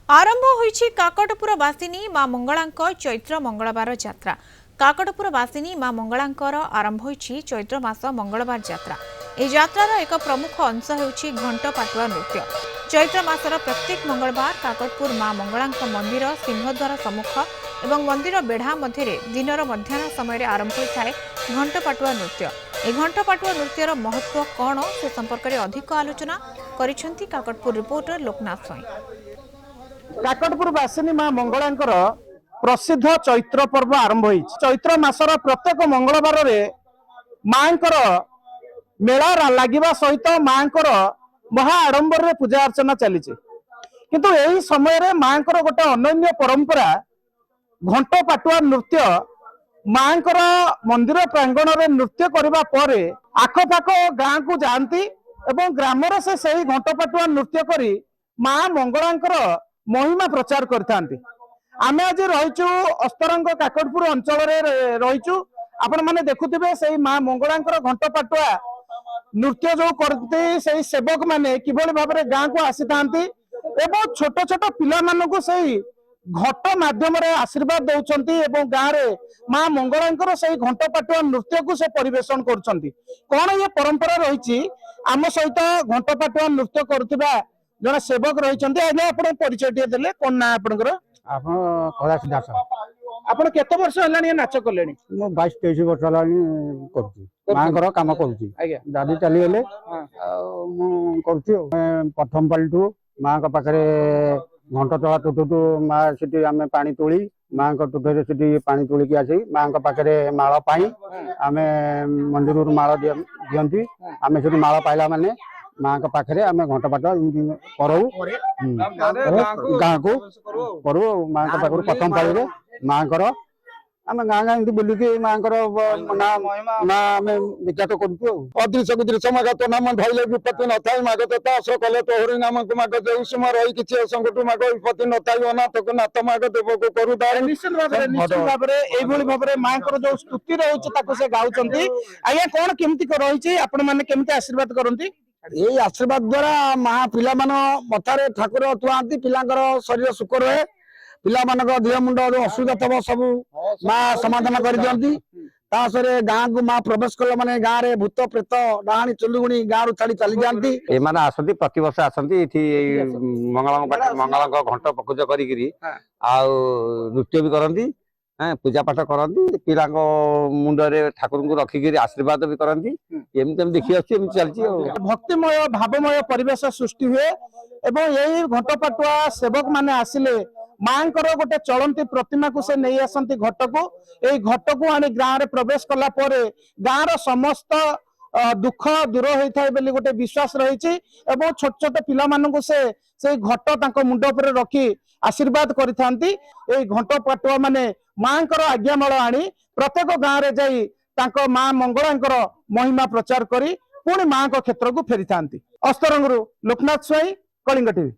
आरंभ होईछि काकटपुर बासिनी मां मंगलांक चैत्र मंगलवार यात्रा। काकटपुर बासिनी मां मंगलांकर आरंभ होईछि चैत्र मास मंगलवार यात्रा। ए यात्रार एक प्रमुख अंश हेउछि घंट पाटुआ नृत्य। चैत्र मासर प्रत्येक मंगलवार काकटपुर मां मंगलांक मंदिर सिंहद्वार सम्मुख एवं मंदिर बेढ़ा मध्य दिनर मध्याह्न समय आरंभ होता है घंट पाटुआ नृत्य। ए घंट पाटुआ नृत्यर महत्व कौन से संपर्क में अधिक आलोचना करिसेंती काकटपुर रिपोर्टर लोकनाथ स्वाई। काकटपुर बासिनी मां मंगलांकर प्रसिद्ध चैत्र पर्व आरंभ होई। चैत्र मासर प्रत्येक मंगलवार रे मांकर मेला लागिबा सहित मांकर महा आडंबर रे पूजा अर्चना चली। किंतु एही समय रे मांकर गोटे अनन्य परंपरा घंट पाटुआ नृत्य। मांकर मंदिर प्रांगण रे नृत्य करबा परे आखपाख गाँ को जाती एवं ग्रामर से सही घंट पाटुआ नृत्य करी मां मंगलांकर महिमा प्रचार करथांती। आमे आज रहिचु अस्तरंग काकटपुर अंचल रे रहिचु। आपण माने देखुथिबे सेही मां मंगलांकर घंट पाटुआ नृत्य जो करते सेही सेवक माने किभली भाबरे गाँ को आसीथांती एवं छोट छोट पिला मानकु सेही घट माध्यम रे आशीर्वाद दउचंती एवं गाँ रे मां मंगलांकर सेही घंट पाटुआ नृत्य को से परिवेशन करचंती। कोन ये परंपरा रहिछि आम सहित घंट पाटुआ नृत्य करथिबा जने सेवक रहिचंती। आगे आपण परिचय दिए देले कोन ना आपनकर? आपण कलासी दास। आपण केते वर्ष हलानी नाच करलेनी? मो 22-23 वर्ष हलानी करछि। मांकर काम करछि। आज्ञा दादी चली गेले मु करछि। प्रथम पालटू मां का पाखरे घंट तळा टुटुटु मां सिटी आमे पानी तोली मां का टुटरे सिटी पानी तोली के आसी मां का पाखरे माळ पाई आमे मंदिर रु माळ दियंती। आमे सिटी माळ पाइला माने मां का पाखरे आमे घंट पाटुआ करौ गाँ को करू। मां का पाखरु प्रथम पाली रे मां कर आमे गाँ गाँ बुलिकी मां कर ना आमे विख्यात करछु। अदृश्य दृश्य मागत नाम धैले विपत्ति न थाई मागत तास कले तोहरी नाम को मागत उषमा रही किछि संकट माग विपत्ति न थाई अनाथ को नाथ मागत देव को करू दार। निश्चित भाबरे एई भली भाबरे मांकर जो स्तुति रहउछि ताको से गाउचंती। आज्ञा कोन केमति रहिछि आपण माने केमति आशीर्वाद करंती? ये आशीर्वाद द्वारा माँ पिला मथारे ठाकुर थुआंती पिलांकर शरीर सुख रहे पिला देह मुंड असुविधा थब सब माँ समाधान कर दियंती। तासरे गाँ को माँ प्रवेश कला माने गाँ रे भूत प्रेत डाहाणी चुलुगुणी गाँ रु छाड़ी चली जाती। ए माने आसंती प्रति वर्ष आसंती एठी मंगलांग घंट पकुज करी आ नृत्य भी करंती पूजा पाठ करती पिला मुंडरे ठाकुर को रखिक आशीर्वाद भी करती। एमती देखी चलती भक्तिमय भावमय परिवेश सृष्टि हुए एवं यही घंट पाटुआ सेवक माने आसिले मांकर गोटे चलंती प्रतिमा को से नहीं आसंती घट को। यही घट को आनी गाँव रे प्रवेश कला परे गाँव रो समस्त दुख दूर होता है बोली गोटे विश्वास रही। एवं छोट छोट पिला मानकु से घट तांको मुंड पर रखी आशीर्वाद करिथांती। एई घंट पाटुआ माने मांकर आज्ञामाल आनी प्रत्येक गाँव रे जाई तांको मां मंगलांकर महिमा प्रचार करी पुणी मां को क्षेत्र को फेरी थांती। अस्तरंगरू लोकनाथ स्वाई, कलिंग टीवी।